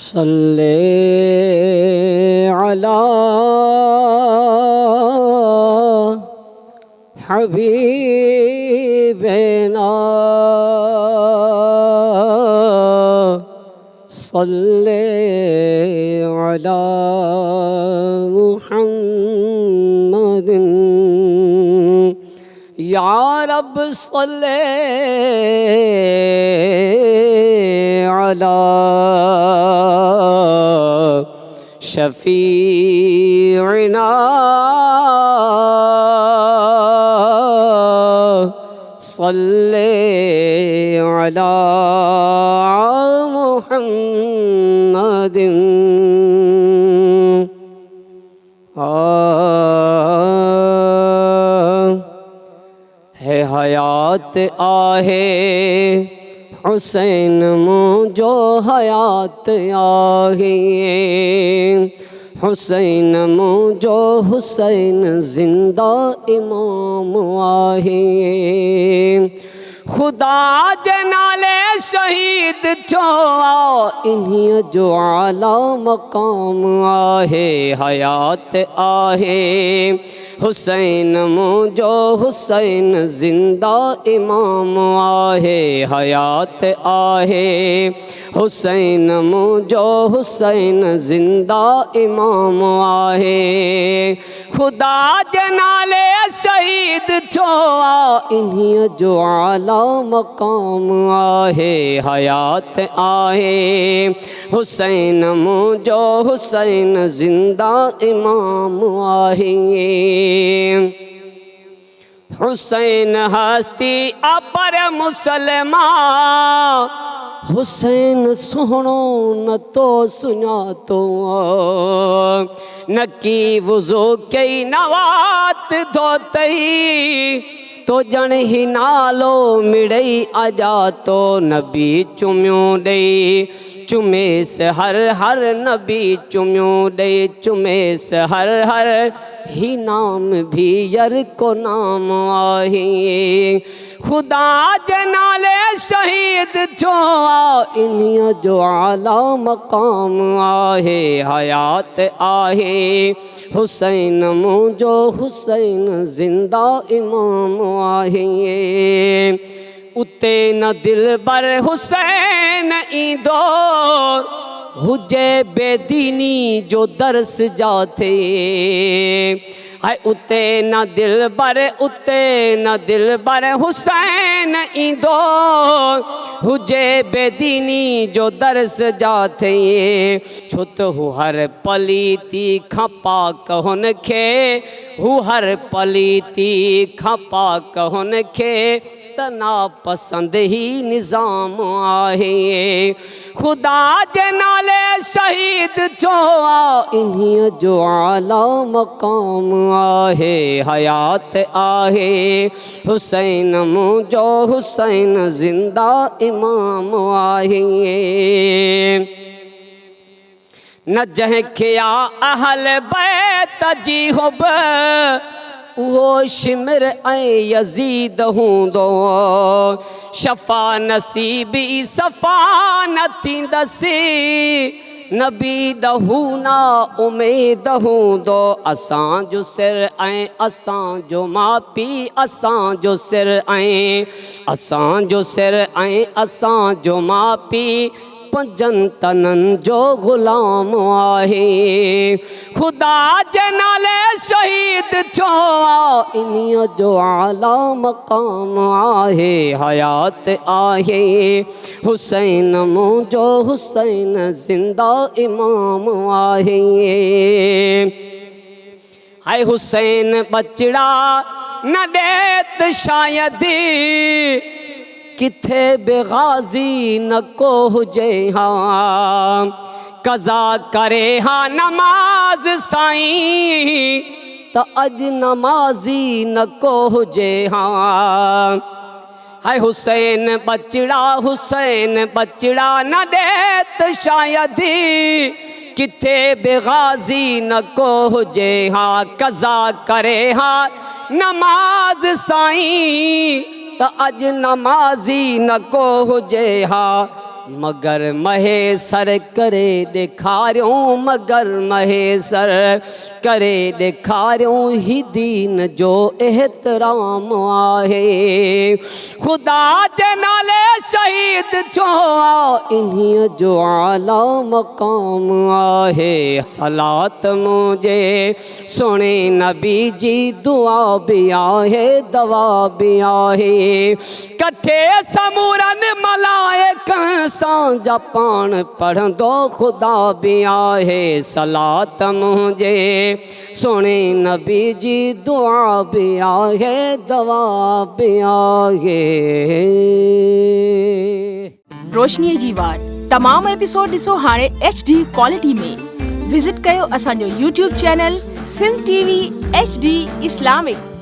सल्ले अला हबीबना सल्ले अला मुहम्मदिन या रब सल्ले अला शफीअना सल्ले अला मुहम्मदिन। है हयात आहे हुसैन मुझो हयात आहे, हुसैन मुझो हुसैन जिंदा इमाम आहे। खुदा जे नाले शहीद थियो इन्हीं जो आला मकाम आहे। हयात आहे हुसैन मुझो हुसैन जिंदा इमाम आहे। हयात आहे हुसैन मुझो हुसैन जिंदा इमाम आहे। खुदा जे नाले शहीद थियो इन्हीं जो आला मकाम आहे। हयात आहे हुसैन मुझो हुसैन जिंदा इमाम आहे। हुसैन हस्ती अपर मुसलमान, हुसैन सोहणो न तो सुञातो, न की वुज़ू कई नवात धोतई, तो जण ही नालो मिड़ई आजा तो नबी चुम्यो ॾेई चुमेस हर हर नबी चुम्यो ॾेई चुमेस हर हर ही नाम भी यर को नाम आहे। खुदा जे नाले शहीद थियो इन्हीं जो आला मकाम आहे। हयात आहे हुसैन मुझो हुसैन जिंदा इमाम आहे। उते न दिल बर हुसैन ईंदो हुजे बेदीनी जो दर्स जाते। हाय उते न दिल बर उते न दिल बर हुसैन ईंदो हुजे बेदीनी जो दर्स जाते। छो त हू हर पलीती खां पाक हुन खे, हू हर पलीती खां पाक हुन खे तना पसंद ही निज़ाम आहे। खुदा जे नाले शहीद थियो इन्हीं जो आला मकाम आहे। हयात आहे हुसैन मुझो हुसैन जिंदा इमाम आहे। न जंहिंखे अहल बैत जी हुब उहो शिमर ऐं यज़ीद हूंदो, शफ़ा नसीबी सफ़ा न थींदसि, नबी ॾहू ना उमेद हूंदो। असांजो सिर ऐं असांजो माउ पीउ असांजो सिर ऐं असांजो सिर ऐं असांजो माउ पीउ पंजन तनन जो ग़ुलाम आहे। खुदा जे नाले शहीद थियो इन्हीं जो आला मकाम आहे। हयात आहे हुसैन मुझो हुसैन जिंदा इमाम आहे। हाय हुसैन बचड़ा न ॾेत शायदि किथे बेगाज़ी न को हुजे हाँ, कज़ा करे हाँ नमाज साईं त अज नमाज़ी न को हुजे हाँ। हाय हुसैन बचड़ा न ॾेत शायदि किथे बेगाज़ी न को हुजे हाँ, कज़ा करे हाँ नमाज साईं त अज नमाज़ी न को हुजे हा। मगर महेसर करे ॾेखारियूं, मगर महेसर करे ॾेखारियूं, ही दीन जो एहतराम आहे। ख़ुदा जे नाले शहीद थियो आहे, इन्हीअ जो आला मक़ाम आहे। सलात मुझे सुणे नबी जी दुआ भी आहे, दवा भी आहे। कठे समूरन मलाइकनि सां जपान पढ़ंदो ख़ुदा भी आहे। सलात मुझे सुणे नबी जी दुआ भी आहे, दवा भी आहे। रोशनीअ जी वाट तमाम एपिसोड ॾिसो हाणे HD क्वालिटी में। विजिट कयो असांजो YouTube channel Sindh TV HD Islamic.